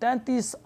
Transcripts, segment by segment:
33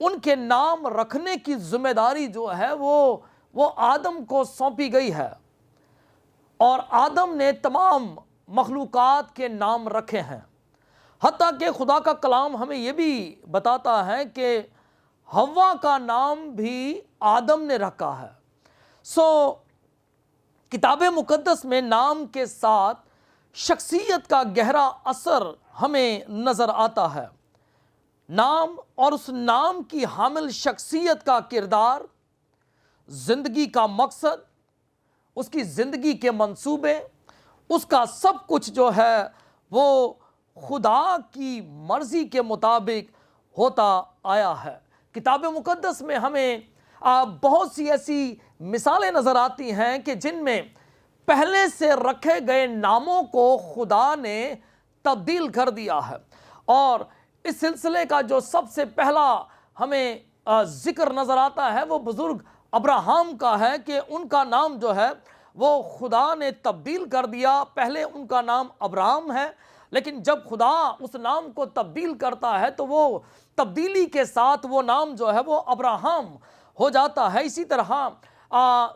ان کے نام رکھنے کی ذمہ داری جو ہے وہ آدم کو سونپی گئی ہے، اور آدم نے تمام مخلوقات کے نام رکھے ہیں۔ حتیٰ کہ خدا کا کلام ہمیں یہ بھی بتاتا ہے کہ حوا کا نام بھی آدم نے رکھا ہے۔ کتاب مقدس میں نام کے ساتھ شخصیت کا گہرا اثر ہمیں نظر آتا ہے۔ نام اور اس نام کی حامل شخصیت کا کردار، زندگی کا مقصد، اس کی زندگی کے منصوبے، اس کا سب کچھ جو ہے وہ خدا کی مرضی کے مطابق ہوتا آیا ہے۔ کتاب مقدس میں ہمیں بہت سی ایسی مثالیں نظر آتی ہیں کہ جن میں پہلے سے رکھے گئے ناموں کو خدا نے تبدیل کر دیا ہے، اور اس سلسلے کا جو سب سے پہلا ہمیں ذکر نظر آتا ہے وہ بزرگ ابراہم کا ہے کہ ان کا نام جو ہے وہ خدا نے تبدیل کر دیا۔ پہلے ان کا نام ابراہم ہے، لیکن جب خدا اس نام کو تبدیل کرتا ہے تو وہ تبدیلی کے ساتھ وہ نام جو ہے وہ ابراہم ہو جاتا ہے۔ اسی طرح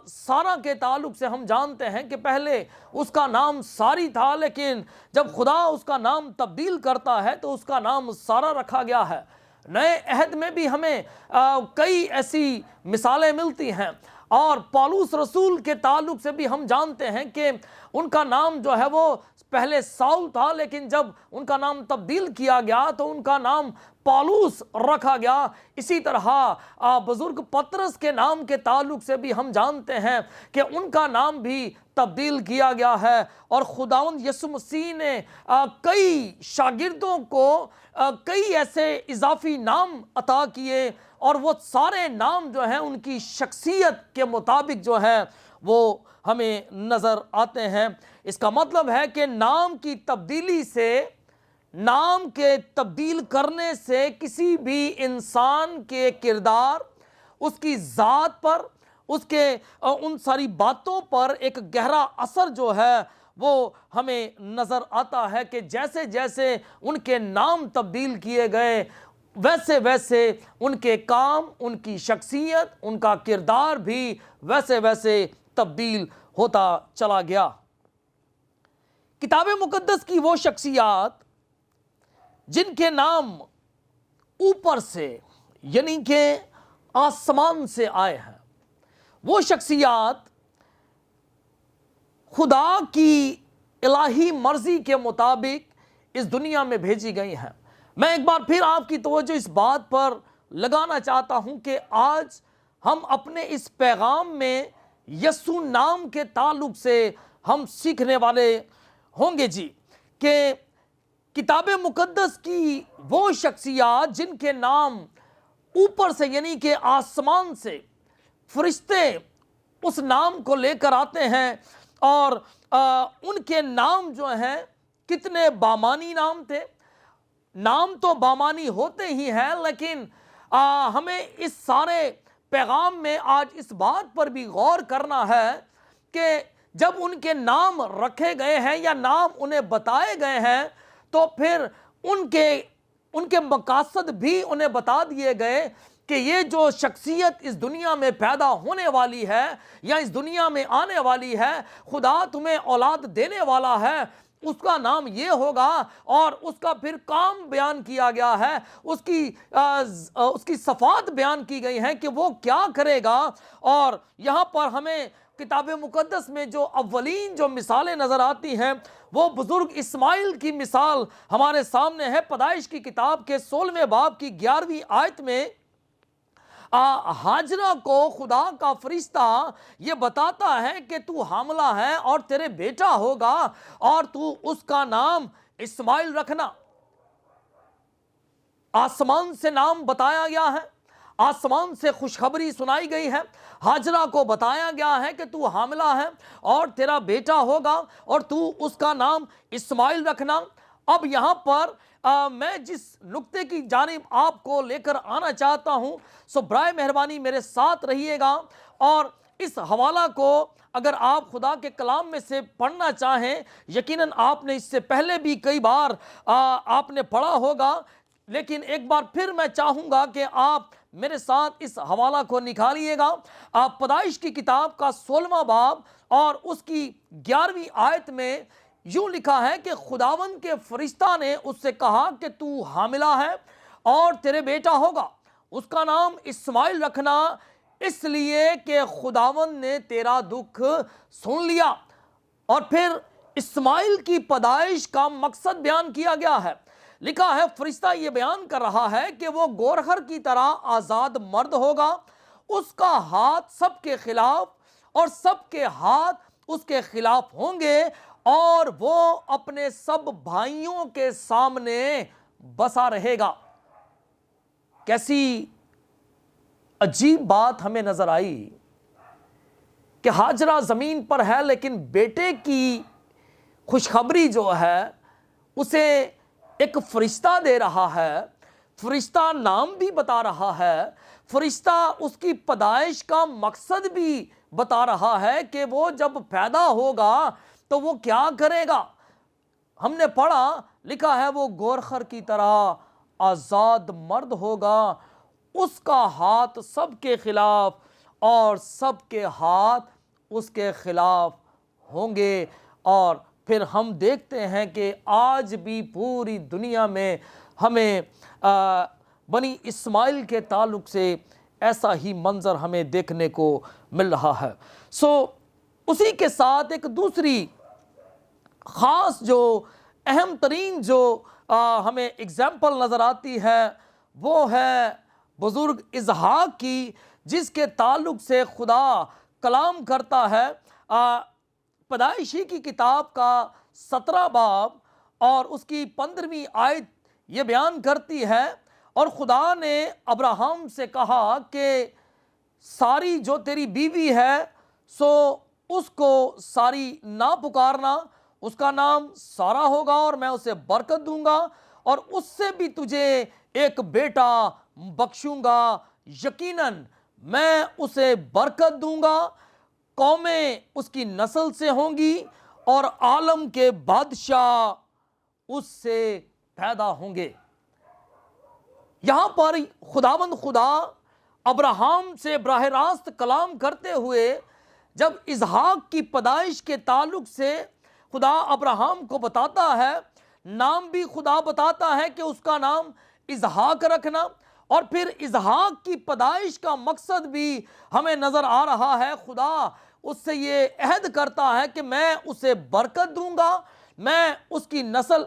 سارہ کے تعلق سے ہم جانتے ہیں کہ پہلے اس کا نام ساری تھا، لیکن جب خدا اس کا نام تبدیل کرتا ہے تو اس کا نام سارہ رکھا گیا ہے۔ نئے عہد میں بھی ہمیں کئی ایسی مثالیں ملتی ہیں، اور پولس رسول کے تعلق سے بھی ہم جانتے ہیں کہ ان کا نام جو ہے وہ پہلے ساؤل تھا، لیکن جب ان کا نام تبدیل کیا گیا تو ان کا نام پولس رکھا گیا۔ اسی طرح بزرگ پطرس کے نام کے تعلق سے بھی ہم جانتے ہیں کہ ان کا نام بھی تبدیل کیا گیا ہے، اور خداوند یسوع مسیح نے کئی شاگردوں کو کئی ایسے اضافی نام عطا کیے، اور وہ سارے نام جو ہیں ان کی شخصیت کے مطابق جو ہے وہ ہمیں نظر آتے ہیں۔ اس کا مطلب ہے کہ نام کی تبدیلی سے، نام کے تبدیل کرنے سے کسی بھی انسان کے کردار، اس کی ذات پر، اس کے ان ساری باتوں پر ایک گہرا اثر جو ہے وہ ہمیں نظر آتا ہے کہ جیسے جیسے ان کے نام تبدیل کیے گئے ویسے ویسے ان کے کام، ان کی شخصیت، ان کا کردار بھی ویسے ویسے تبدیل ہوتا چلا گیا۔ کتاب مقدس کی وہ شخصیات جن کے نام اوپر سے یعنی کہ آسمان سے آئے ہیں، وہ شخصیات خدا کی الہی مرضی کے مطابق اس دنیا میں بھیجی گئی ہیں۔ میں ایک بار پھر آپ کی توجہ اس بات پر لگانا چاہتا ہوں کہ آج ہم اپنے اس پیغام میں یسوع نام کے تعلق سے ہم سیکھنے والے ہوں گے کہ کتاب مقدس کی وہ شخصیات جن کے نام اوپر سے یعنی کہ آسمان سے فرشتے اس نام کو لے کر آتے ہیں، اور ان کے نام جو ہیں کتنے بامانی نام تھے۔ نام تو بامانی ہوتے ہی ہیں، لیکن ہمیں اس سارے پیغام میں آج اس بات پر بھی غور کرنا ہے کہ جب ان کے نام رکھے گئے ہیں یا نام انہیں بتائے گئے ہیں تو پھر ان کے مقاصد بھی انہیں بتا دیے گئے کہ یہ جو شخصیت اس دنیا میں پیدا ہونے والی ہے یا اس دنیا میں آنے والی ہے، خدا تمہیں اولاد دینے والا ہے، اس کا نام یہ ہوگا، اور اس کا پھر کام بیان کیا گیا ہے، اس کی صفات بیان کی گئی ہیں کہ وہ کیا کرے گا۔ اور یہاں پر ہمیں کتاب مقدس میں جو اولین جو مثالیں نظر آتی ہیں وہ بزرگ اسماعیل کی مثال ہمارے سامنے ہے۔ پیدائش کی کتاب کے 16ویں باب کی 11ویں آیت میں ہاجرہ کو خدا کا فرشتہ یہ بتاتا ہے کہ تو حاملہ ہے اور تیرے بیٹا ہوگا اور تو اس کا نام اسماعیل رکھنا۔ آسمان سے نام بتایا گیا ہے، آسمان سے خوشخبری سنائی گئی ہے، ہاجرہ کو بتایا گیا ہے کہ تو حاملہ ہے اور تیرا بیٹا ہوگا اور تو اس کا نام اسماعیل رکھنا۔ اب یہاں پر میں جس نقطے کی جانب آپ کو لے کر آنا چاہتا ہوں، سو برائے مہربانی میرے ساتھ رہیے گا، اور اس حوالہ کو اگر آپ خدا کے کلام میں سے پڑھنا چاہیں، یقیناً آپ نے اس سے پہلے بھی کئی بار آپ نے پڑھا ہوگا، لیکن ایک بار پھر میں چاہوں گا کہ آپ میرے ساتھ اس حوالہ کو نکالیے گا۔ آپ پیدائش کی کتاب کا 16واں باب اور اس کی 11ویں آیت میں یوں لکھا ہے کہ خداوند کے فرشتہ نے اس سے کہا کہ تو حاملہ ہے اور تیرے بیٹا ہوگا، اس کا نام اسماعیل رکھنا، اس لیے کہ خداوند نے تیرا دکھ سن لیا۔ اور پھر اسماعیل کی پیدائش کا مقصد بیان کیا گیا ہے۔ لکھا ہے فرشتہ یہ بیان کر رہا ہے کہ وہ گورخر کی طرح آزاد مرد ہوگا، اس کا ہاتھ سب کے خلاف اور سب کے ہاتھ اس کے خلاف ہوں گے، اور وہ اپنے سب بھائیوں کے سامنے بسا رہے گا۔ کیسی عجیب بات ہمیں نظر آئی کہ ہاجرہ زمین پر ہے لیکن بیٹے کی خوشخبری جو ہے اسے ایک فرشتہ دے رہا ہے، فرشتہ نام بھی بتا رہا ہے، فرشتہ اس کی پیدائش کا مقصد بھی بتا رہا ہے کہ وہ جب پیدا ہوگا تو وہ کیا کرے گا۔ ہم نے پڑھا، لکھا ہے وہ گورخر کی طرح آزاد مرد ہوگا، اس کا ہاتھ سب کے خلاف اور سب کے ہاتھ اس کے خلاف ہوں گے۔ اور پھر ہم دیکھتے ہیں کہ آج بھی پوری دنیا میں ہمیں بنی اسماعیل کے تعلق سے ایسا ہی منظر ہمیں دیکھنے کو مل رہا ہے۔ اسی کے ساتھ ایک دوسری خاص جو اہم ترین جو ہمیں اگزامپل نظر آتی ہے وہ ہے بزرگ اسحاق کی، جس کے تعلق سے خدا کلام کرتا ہے۔ پیدائشی کی کتاب کا 17 باب اور اس کی 15ویں آیت یہ بیان کرتی ہے، اور خدا نے ابراہم سے کہا کہ ساری جو تیری بیوی ہے سو اس کو ساری نہ پکارنا، اس کا نام سارا ہوگا اور میں اسے برکت دوں گا، اور اس سے بھی تجھے ایک بیٹا بخشوں گا، یقیناً میں اسے برکت دوں گا، قومیں اس کی نسل سے ہوں گی اور عالم کے بادشاہ اس سے پیدا ہوں گے۔ یہاں پر خداوند خدا ابراہم سے براہ راست کلام کرتے ہوئے جب اسحاق کی پیدائش کے تعلق سے خدا ابراہم کو بتاتا ہے، نام بھی خدا بتاتا ہے کہ اس کا نام اسحاق رکھنا، اور پھر اسحاق کی پیدائش کا مقصد بھی ہمیں نظر آ رہا ہے۔ خدا اس سے یہ عہد کرتا ہے کہ میں اسے برکت دوں گا، میں اس کی نسل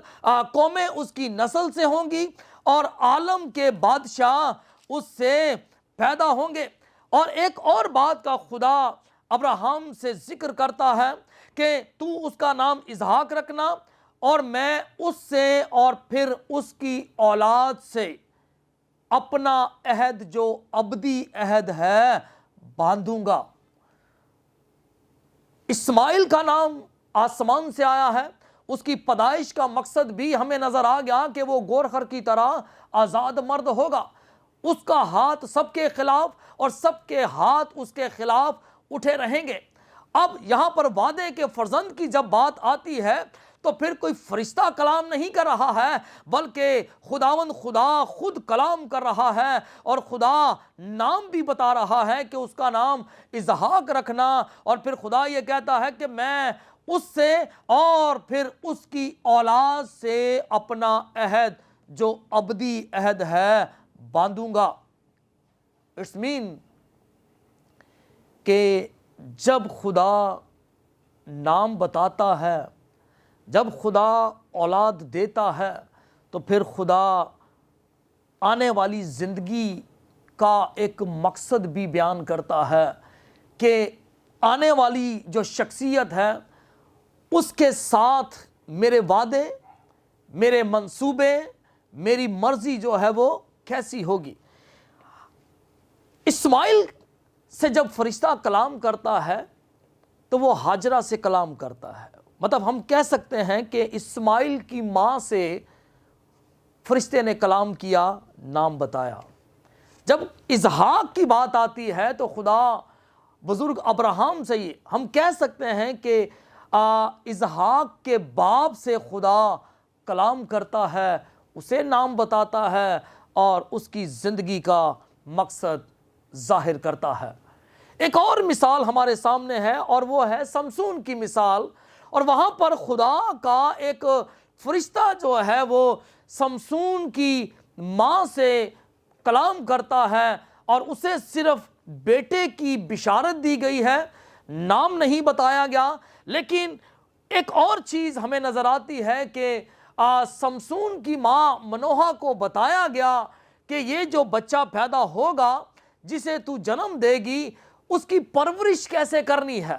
قومیں اس کی نسل سے ہوں گی اور عالم کے بادشاہ اس سے پیدا ہوں گے۔ اور ایک اور بات کا خدا ابراہم سے ذکر کرتا ہے کہ تو اس کا نام اسحاق رکھنا، اور میں اس سے اور پھر اس کی اولاد سے اپنا عہد جو ابدی عہد ہے باندھوں گا۔ اسماعیل کا نام آسمان سے آیا ہے، اس کی پیدائش کا مقصد بھی ہمیں نظر آ گیا کہ وہ گورخر کی طرح آزاد مرد ہوگا، اس کا ہاتھ سب کے خلاف اور سب کے ہاتھ اس کے خلاف اٹھے رہیں گے۔ اب یہاں پر وعدے کے فرزند کی جب بات آتی ہے تو پھر کوئی فرشتہ کلام نہیں کر رہا ہے، بلکہ خداوند خدا خود کلام کر رہا ہے، اور خدا نام بھی بتا رہا ہے کہ اس کا نام اسحاق رکھنا، اور پھر خدا یہ کہتا ہے کہ میں اس سے اور پھر اس کی اولاد سے اپنا عہد جو ابدی عہد ہے باندھوں گا۔ اٹس مین کہ جب خدا نام بتاتا ہے، جب خدا اولاد دیتا ہے، تو پھر خدا آنے والی زندگی کا ایک مقصد بھی بیان کرتا ہے کہ آنے والی جو شخصیت ہے اس کے ساتھ میرے وعدے، میرے منصوبے، میری مرضی جو ہے وہ کیسی ہوگی۔ اسماعیل سے جب فرشتہ کلام کرتا ہے تو وہ ہاجرہ سے کلام کرتا ہے، مطلب ہم کہہ سکتے ہیں کہ اسماعیل کی ماں سے فرشتے نے کلام کیا، نام بتایا۔ جب اسحاق کی بات آتی ہے تو خدا بزرگ ابراہم سے ہم کہہ سکتے ہیں کہ اسحاق کے باپ سے خدا کلام کرتا ہے، اسے نام بتاتا ہے اور اس کی زندگی کا مقصد ظاہر کرتا ہے۔ ایک اور مثال ہمارے سامنے ہے اور وہ ہے سمسون کی مثال، اور وہاں پر خدا کا ایک فرشتہ جو ہے وہ سمسون کی ماں سے کلام کرتا ہے اور اسے صرف بیٹے کی بشارت دی گئی ہے، نام نہیں بتایا گیا۔ لیکن ایک اور چیز ہمیں نظر آتی ہے کہ سمسون کی ماں منوہا کو بتایا گیا کہ یہ جو بچہ پیدا ہوگا جسے تو جنم دے گی اس کی پرورش کیسے کرنی ہے۔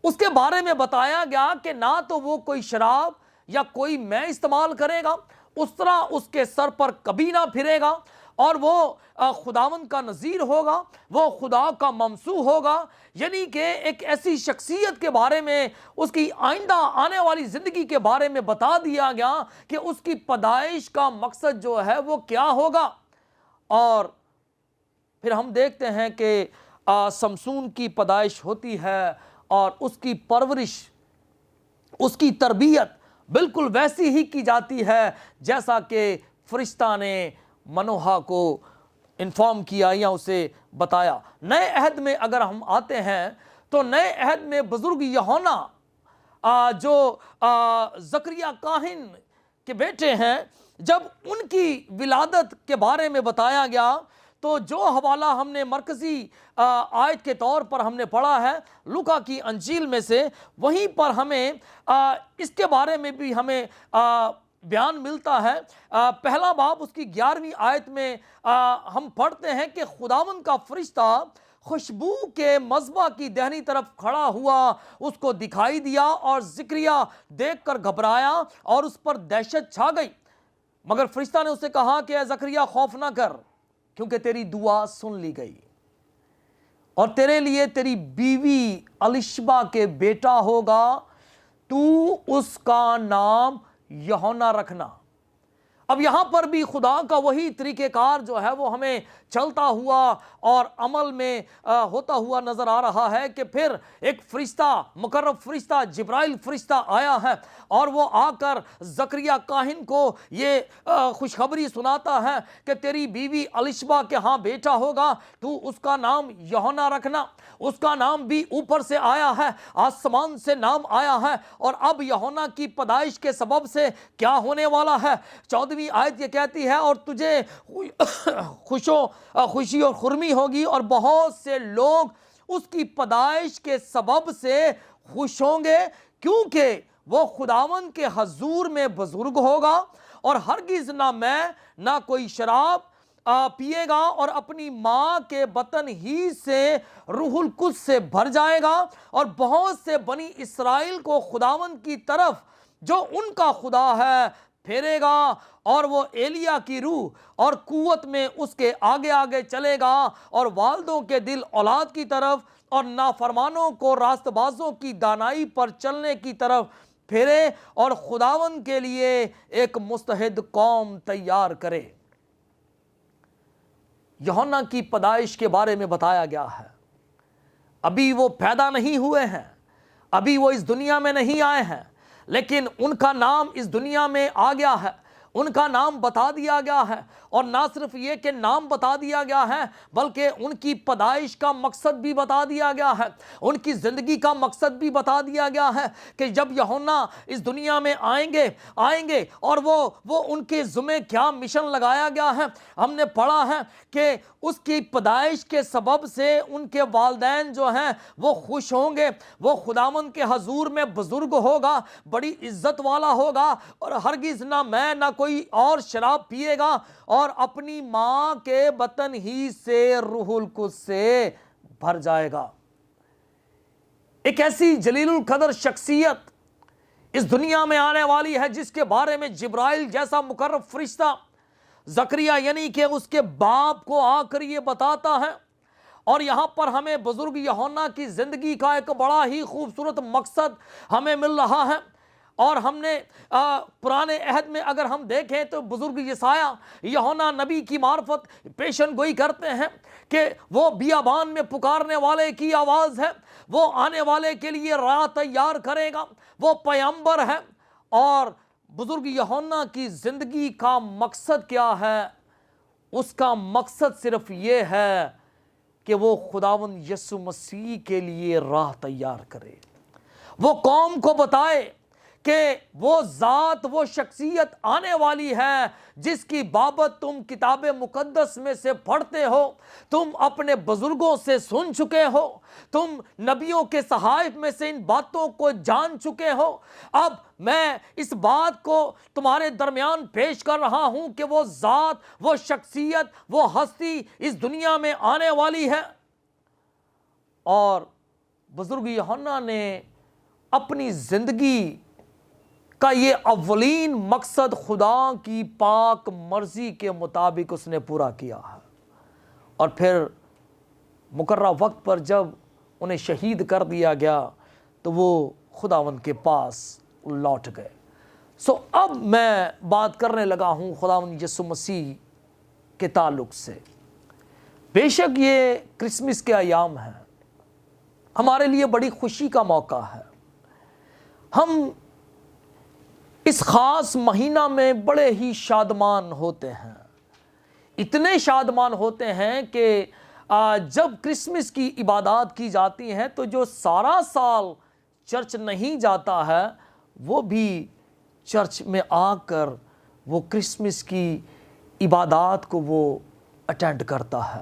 اس کے بارے میں بتایا گیا کہ نہ تو وہ کوئی شراب یا کوئی مے استعمال کرے گا، اس طرح اس کے سر پر کبھی نہ پھرے گا، اور وہ خداوند کا نذیر ہوگا، وہ خدا کا ممسوح ہوگا، یعنی کہ ایک ایسی شخصیت کے بارے میں، اس کی آئندہ آنے والی زندگی کے بارے میں بتا دیا گیا کہ اس کی پیدائش کا مقصد جو ہے وہ کیا ہوگا۔ اور پھر ہم دیکھتے ہیں کہ سمسون کی پیدائش ہوتی ہے اور اس کی پرورش، اس کی تربیت بالکل ویسی ہی کی جاتی ہے جیسا کہ فرشتہ نے منوہا کو انفارم کیا یا اسے بتایا۔ نئے عہد میں اگر ہم آتے ہیں تو نئے عہد میں بزرگ یوحنا جو زکریا کاہن کے بیٹے ہیں، جب ان کی ولادت کے بارے میں بتایا گیا تو جو حوالہ ہم نے مرکزی آیت کے طور پر ہم نے پڑھا ہے لوکا کی انجیل میں سے، وہیں پر ہمیں اس کے بارے میں بھی ہمیں بیان ملتا ہے۔ پہلا باب اس کی 11ویں آیت میں ہم پڑھتے ہیں کہ خداوند کا فرشتہ خوشبو کے مذبح کی دہنی طرف کھڑا ہوا اس کو دکھائی دیا، اور زکریا دیکھ کر گھبرایا اور اس پر دہشت چھا گئی، مگر فرشتہ نے اسے کہا کہ اے زکریا خوف نہ کر، کیونکہ تیری دعا سن لی گئی، اور تیرے لیے تیری بیوی الشبا کے بیٹا ہوگا، تو اس کا نام یوحنا رکھنا۔ اب یہاں پر بھی خدا کا وہی طریقہ کار جو ہے وہ ہمیں چلتا ہوا اور عمل میں ہوتا ہوا نظر آ رہا ہے کہ پھر ایک فرشتہ، مقرب فرشتہ جبرائیل فرشتہ آیا ہے اور وہ آ کر زکریا کاہن کو یہ خوشخبری سناتا ہے کہ تیری بیوی الشبا کے ہاں بیٹا ہوگا، تو اس کا نام یوحنا رکھنا۔ اس کا نام بھی اوپر سے آیا ہے، آسمان سے نام آیا ہے، اور اب یوحنا کی پیدائش کے سبب سے کیا ہونے والا ہے؟ 14ویں آیت یہ کہتی ہے اور تجھے خوشی اور خرمی ہوگی، اور بہت سے لوگ اس کی پیدائش کے سبب سے خوش ہوں گے، کیونکہ وہ خداوند کے حضور میں بزرگ ہوگا، اور ہرگز نہ میں نہ کوئی شراب پیے گا، اور اپنی ماں کے بطن ہی سے روح القدس سے بھر جائے گا، اور بہت سے بنی اسرائیل کو خداوند کی طرف جو ان کا خدا ہے پھیرے گا، اور وہ ایلیا کی روح اور قوت میں اس کے آگے آگے چلے گا، اور والدوں کے دل اولاد کی طرف اور نافرمانوں کو راست بازوں کی دانائی پر چلنے کی طرف پھیرے، اور خداوند کے لیے ایک مستعد قوم تیار کرے۔ یوحنا کی پیدائش کے بارے میں بتایا گیا ہے، ابھی وہ پیدا نہیں ہوئے ہیں، ابھی وہ اس دنیا میں نہیں آئے ہیں، لیکن ان کا نام اس دنیا میں آ گیا ہے، ان کا نام بتا دیا گیا ہے، اور نہ صرف یہ کہ نام بتا دیا گیا ہے بلکہ ان کی پیدائش کا مقصد بھی بتا دیا گیا ہے، ان کی زندگی کا مقصد بھی بتا دیا گیا ہے کہ جب یوحنا اس دنیا میں آئیں گے اور وہ ان کے ذمہ کیا مشن لگایا گیا ہے۔ ہم نے پڑھا ہے کہ اس کی پیدائش کے سبب سے ان کے والدین جو ہیں وہ خوش ہوں گے، وہ خداوند کے حضور میں بزرگ ہوگا، بڑی عزت والا ہوگا، اور ہرگز نہ میں نہ کوئی اور شراب پیے گا، اور اپنی ماں کے بطن ہی سے روح القدس سے بھر جائے گا۔ ایک ایسی جلیل القدر شخصیت اس دنیا میں آنے والی ہے جس کے بارے میں جبرائیل جیسا مقرب فرشتہ زکریا یعنی کہ اس کے باپ کو آ کر یہ بتاتا ہے، اور یہاں پر ہمیں بزرگ یوحنا کی زندگی کا ایک بڑا ہی خوبصورت مقصد ہمیں مل رہا ہے۔ اور ہم نے پرانے عہد میں اگر ہم دیکھیں تو بزرگ یسایہ یوحنا نبی کی معرفت پیشن گوئی کرتے ہیں کہ وہ بیابان میں پکارنے والے کی آواز ہے، وہ آنے والے کے لیے راہ تیار کرے گا، وہ پیغمبر ہے، اور بزرگ یوحنا کی زندگی کا مقصد کیا ہے؟ اس کا مقصد صرف یہ ہے کہ وہ خداوند یسوع مسیح کے لیے راہ تیار کرے، وہ قوم کو بتائے کہ وہ ذات، وہ شخصیت آنے والی ہے جس کی بابت تم کتاب مقدس میں سے پڑھتے ہو، تم اپنے بزرگوں سے سن چکے ہو، تم نبیوں کے صحائف میں سے ان باتوں کو جان چکے ہو۔ اب میں اس بات کو تمہارے درمیان پیش کر رہا ہوں کہ وہ ذات، وہ شخصیت، وہ ہستی اس دنیا میں آنے والی ہے۔ اور بزرگ یوحنا نے اپنی زندگی کا یہ اولین مقصد خدا کی پاک مرضی کے مطابق اس نے پورا کیا ہے، اور پھر مقررہ وقت پر جب انہیں شہید کر دیا گیا تو وہ خداوند کے پاس لوٹ گئے۔ اب میں بات کرنے لگا ہوں خداوند یسوع مسیح کے تعلق سے۔ بے شک یہ کرسمس کے ایام ہیں، ہمارے لیے بڑی خوشی کا موقع ہے۔ ہم اس خاص مہینہ میں بڑے ہی شادمان ہوتے ہیں، اتنے شادمان ہوتے ہیں کہ جب کرسمس کی عبادات کی جاتی ہیں تو جو سارا سال چرچ نہیں جاتا ہے وہ بھی چرچ میں آ کر وہ کرسمس کی عبادات کو وہ اٹینڈ کرتا ہے۔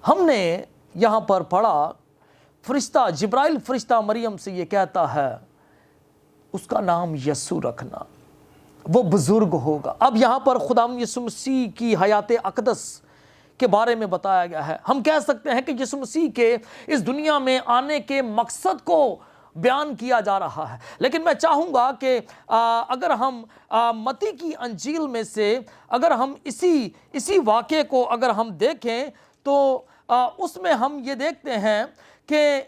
ہم نے یہاں پر پڑھا، فرشتہ جبرائیل فرشتہ مریم سے یہ کہتا ہے اس کا نام یسوع رکھنا، وہ بزرگ ہوگا۔ اب یہاں پر خداوند یسوع مسیح کی حیات اقدس کے بارے میں بتایا گیا ہے۔ ہم کہہ سکتے ہیں کہ یسوع مسیح کے اس دنیا میں آنے کے مقصد کو بیان کیا جا رہا ہے، لیکن میں چاہوں گا کہ اگر ہم متی کی انجیل میں سے اگر ہم اسی واقعے کو اگر ہم دیکھیں تو اس میں ہم یہ دیکھتے ہیں کہ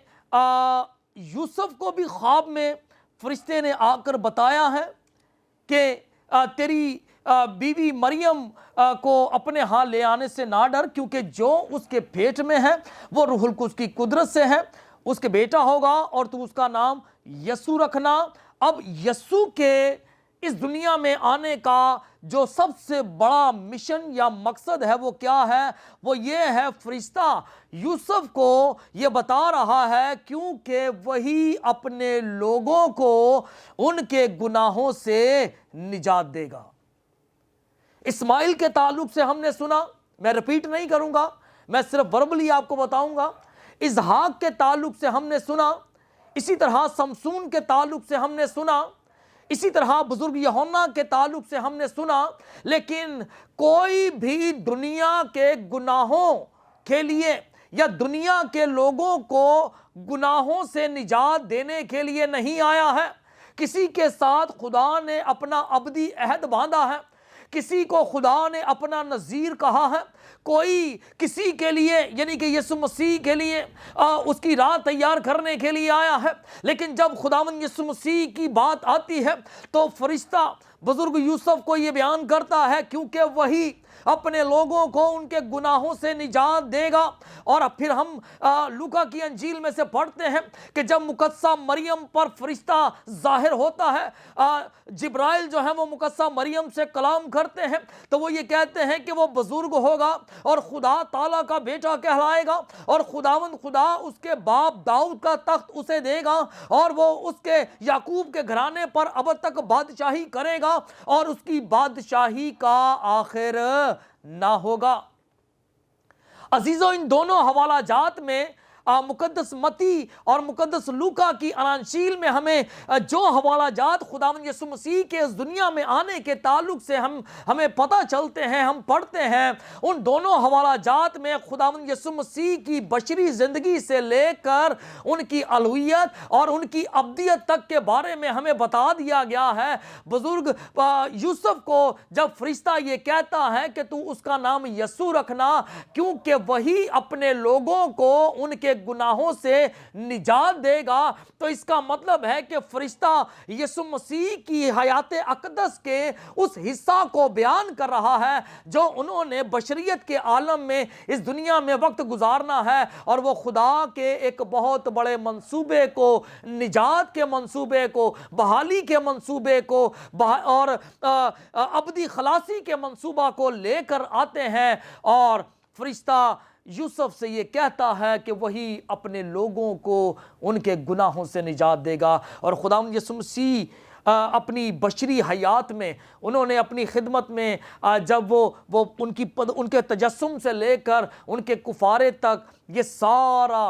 یوسف کو بھی خواب میں فرشتے نے آ کر بتایا ہے کہ تیری بیوی مریم کو اپنے ہاں لے آنے سے نہ ڈر، کیونکہ جو اس کے پیٹ میں ہے وہ روح القدس کی قدرت سے ہے، اس کے بیٹا ہوگا اور تو اس کا نام یسوع رکھنا۔ اب یسوع کے اس دنیا میں آنے کا جو سب سے بڑا مشن یا مقصد ہے وہ کیا ہے؟ وہ یہ ہے، فرشتہ یوسف کو یہ بتا رہا ہے کیونکہ وہی اپنے لوگوں کو ان کے گناہوں سے نجات دے گا۔ اسماعیل کے تعلق سے ہم نے سنا، میں ریپیٹ نہیں کروں گا، میں صرف وربلی آپ کو بتاؤں گا۔ اسحاق کے تعلق سے ہم نے سنا، اسی طرح سمسون کے تعلق سے ہم نے سنا، اسی طرح بزرگ یوحنا کے تعلق سے ہم نے سنا، لیکن کوئی بھی دنیا کے گناہوں کے لیے یا دنیا کے لوگوں کو گناہوں سے نجات دینے کے لیے نہیں آیا ہے۔ کسی کے ساتھ خدا نے اپنا ابدی عہد باندھا ہے، کسی کو خدا نے اپنا نذیر کہا ہے، کوئی کسی کے لیے یعنی کہ یسوع مسیح کے لیے اس کی راہ تیار کرنے کے لیے آیا ہے۔ لیکن جب خداوند یسوع مسیح کی بات آتی ہے تو فرشتہ بزرگ یوسف کو یہ بیان کرتا ہے کیونکہ وہی اپنے لوگوں کو ان کے گناہوں سے نجات دے گا۔ اور پھر ہم لوکا کی انجیل میں سے پڑھتے ہیں کہ جب مقدسہ مریم پر فرشتہ ظاہر ہوتا ہے، جبرائیل جو ہے وہ مقدسہ مریم سے کلام کرتے ہیں تو وہ یہ کہتے ہیں کہ وہ بزرگ ہوگا اور خدا تعالیٰ کا بیٹا کہلائے گا، اور خداوند خدا اس کے باپ داؤد کا تخت اسے دے گا اور وہ اس کے یعقوب کے گھرانے پر اب تک بادشاہی کرے گا اور اس کی بادشاہی کا آخر نہ ہوگا۔ عزیزو، ان دونوں حوالہ جات میں مقدس متی اور مقدس لوکا کی اناجیل میں ہمیں جو حوالہ جات خداوند یسوع مسیح کے اس دنیا میں آنے کے تعلق سے ہمیں پتہ چلتے ہیں، ہم پڑھتے ہیں، ان دونوں حوالہ جات میں خداوند یسوع مسیح کی بشری زندگی سے لے کر ان کی الوہیت اور ان کی ابدیت تک کے بارے میں ہمیں بتا دیا گیا ہے۔ بزرگ یوسف کو جب فرشتہ یہ کہتا ہے کہ تو اس کا نام یسوع رکھنا کیونکہ وہی اپنے لوگوں کو ان کے کے گناہوں سے نجات دے گا، تو اس کا مطلب ہے کہ فرشتہ یسوع مسیح کی حیات اقدس کے اس حصہ کو بیان کر رہا ہے جو انہوں نے بشریت کے عالم میں اس دنیا میں وقت گزارنا ہے، اور وہ خدا کے ایک بہت بڑے منصوبے کو، نجات کے منصوبے کو، بحالی کے منصوبے کو اور ابدی خلاصی کے منصوبہ کو لے کر آتے ہیں۔ اور فرشتہ یوسف سے یہ کہتا ہے کہ وہی اپنے لوگوں کو ان کے گناہوں سے نجات دے گا۔ اور خداوند یسوع مسیح اپنی بشری حیات میں، انہوں نے اپنی خدمت میں جب وہ ان کے تجسم سے لے کر ان کے کفارے تک، یہ سارا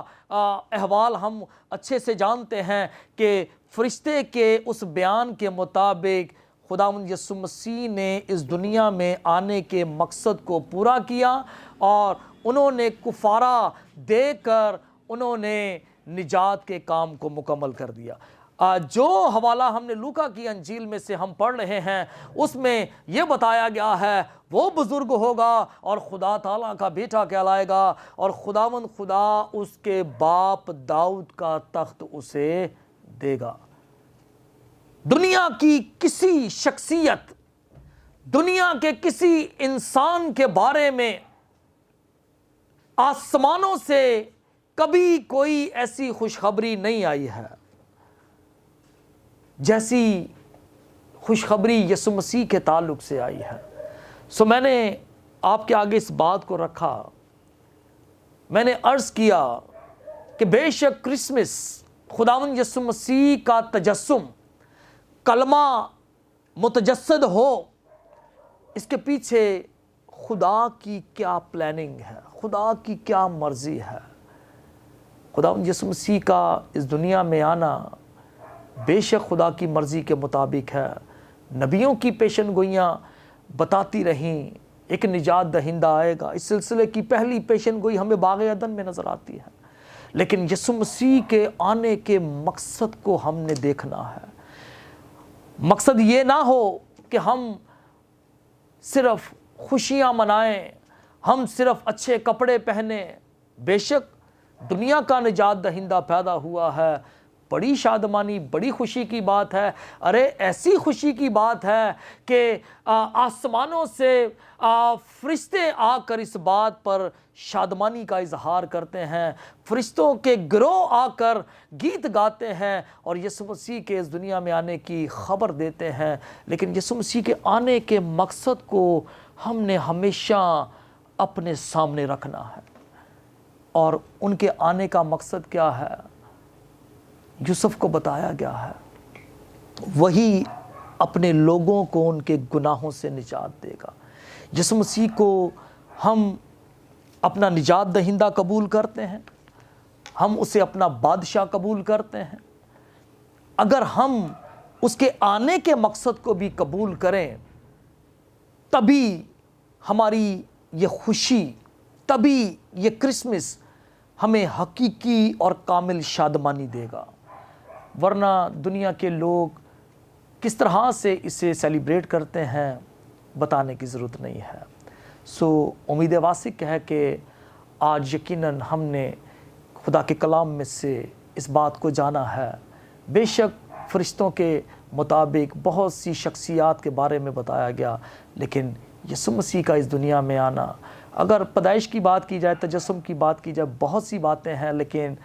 احوال ہم اچھے سے جانتے ہیں کہ فرشتے کے اس بیان کے مطابق خداوند یسوع مسیح نے اس دنیا میں آنے کے مقصد کو پورا کیا، اور انہوں نے کفارہ دے کر انہوں نے نجات کے کام کو مکمل کر دیا۔ جو حوالہ ہم نے لوکا کی انجیل میں سے ہم پڑھ رہے ہیں، اس میں یہ بتایا گیا ہے وہ بزرگ ہوگا اور خدا تعالیٰ کا بیٹا کہلائے گا، اور خداوند خدا اس کے باپ داؤد کا تخت اسے دے گا۔ دنیا کی کسی شخصیت، دنیا کے کسی انسان کے بارے میں آسمانوں سے کبھی کوئی ایسی خوشخبری نہیں آئی ہے جیسی خوشخبری یسوع مسیح کے تعلق سے آئی ہے۔ سو میں نے آپ کے آگے اس بات کو رکھا، میں نے عرض کیا کہ بے شک کرسمس، خداوند یسوع مسیح کا تجسم، کلمہ متجسد ہو، اس کے پیچھے خدا کی کیا پلاننگ ہے، خدا کی کیا مرضی ہے۔ خداوند یسوع مسیح کا اس دنیا میں آنا بے شک خدا کی مرضی کے مطابق ہے۔ نبیوں کی پیشن گوئیاں بتاتی رہیں ایک نجات دہندہ آئے گا۔ اس سلسلے کی پہلی پیشن گوئی ہمیں باغ عدن میں نظر آتی ہے، لیکن یسوع مسیح کے آنے کے مقصد کو ہم نے دیکھنا ہے۔ مقصد یہ نہ ہو کہ ہم صرف خوشیاں منائیں، ہم صرف اچھے کپڑے پہنیں۔ بے شک دنیا کا نجات دہندہ پیدا ہوا ہے، بڑی شادمانی، بڑی خوشی کی بات ہے۔ ارے ایسی خوشی کی بات ہے کہ آسمانوں سے فرشتے آ کر اس بات پر شادمانی کا اظہار کرتے ہیں، فرشتوں کے گروہ آ کر گیت گاتے ہیں اور یسوع مسیح کے اس دنیا میں آنے کی خبر دیتے ہیں۔ لیکن یسوع مسیح کے آنے کے مقصد کو ہم نے ہمیشہ اپنے سامنے رکھنا ہے، اور ان کے آنے کا مقصد کیا ہے؟ یوسف کو بتایا گیا ہے، وہی اپنے لوگوں کو ان کے گناہوں سے نجات دے گا۔ یسوع مسیح کو ہم اپنا نجات دہندہ قبول کرتے ہیں، ہم اسے اپنا بادشاہ قبول کرتے ہیں۔ اگر ہم اس کے آنے کے مقصد کو بھی قبول کریں، تبھی ہماری یہ خوشی، تبھی یہ کرسمس ہمیں حقیقی اور کامل شادمانی دے گا۔ ورنہ دنیا کے لوگ کس طرح سے اسے سیلیبریٹ کرتے ہیں بتانے کی ضرورت نہیں ہے۔ سو امید واسق ہے کہ آج یقیناً ہم نے خدا کے کلام میں سے اس بات کو جانا ہے۔ بے شک فرشتوں کے مطابق بہت سی شخصیات کے بارے میں بتایا گیا، لیکن یسوع مسیح کا اس دنیا میں آنا، اگر پیدائش کی بات کی جائے، تجسم کی بات کی جائے، بہت سی باتیں ہیں، لیکن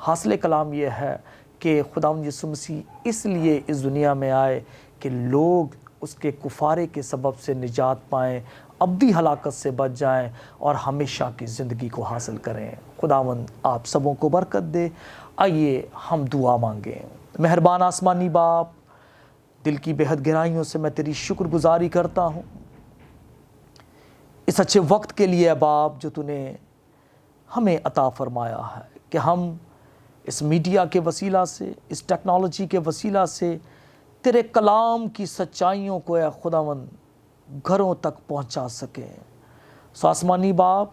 حاصل کلام یہ ہے کہ خداوند یسوع مسیح اس لیے اس دنیا میں آئے کہ لوگ اس کے کفارے کے سبب سے نجات پائیں، ابدی ہلاکت سے بچ جائیں اور ہمیشہ کی زندگی کو حاصل کریں۔ خداوند آپ سبوں کو برکت دے۔ آئیے ہم دعا مانگیں۔ مہربان آسمانی باپ، دل کی بہت گہرائیوں سے میں تیری شکر گزاری کرتا ہوں اس اچھے وقت کے لیے باپ جو تو نے ہمیں عطا فرمایا ہے کہ ہم اس میڈیا کے وسیلہ سے، اس ٹیکنالوجی کے وسیلہ سے تیرے کلام کی سچائیوں کو اے خداوند گھروں تک پہنچا سکیں۔ سو آسمانی باپ،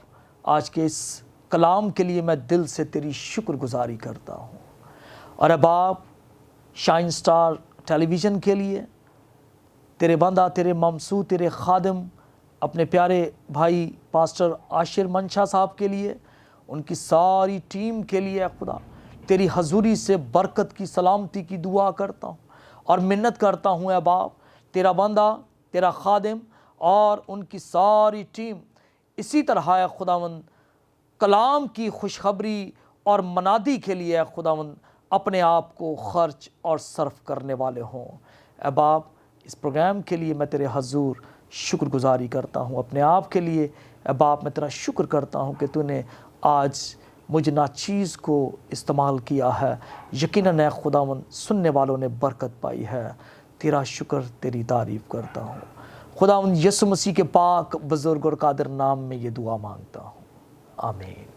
آج کے اس کلام کے لیے میں دل سے تیری شکر گزاری کرتا ہوں، اور اے باپ شائن سٹار ٹیلی ویژن کے لیے، تیرے بندہ، تیرے ممسو، تیرے خادم، اپنے پیارے بھائی پاسٹر عاشر منشا صاحب کے لیے، ان کی ساری ٹیم کے لیے اے خدا تیری حضوری سے برکت کی سلامتی کی دعا کرتا ہوں اور منت کرتا ہوں اے باپ تیرا بندہ تیرا خادم اور ان کی ساری ٹیم اسی طرح اے خداوند کلام کی خوشخبری اور منادی کے لیے اے خداوند اپنے آپ کو خرچ اور صرف کرنے والے ہوں۔ اے باپ اس پروگرام کے لیے میں تیرے حضور شکر گزاری کرتا ہوں، اپنے آپ کے لیے اے باپ میں تیرا شکر کرتا ہوں کہ تو نے آج مجھ ناچیز کو استعمال کیا ہے، یقیناً اے خداوند سننے والوں نے برکت پائی ہے۔ تیرا شکر تیری تعریف کرتا ہوں، خداوند یسوع مسیح کے پاک بزرگ اور قادر نام میں یہ دعا مانگتا ہوں، آمین۔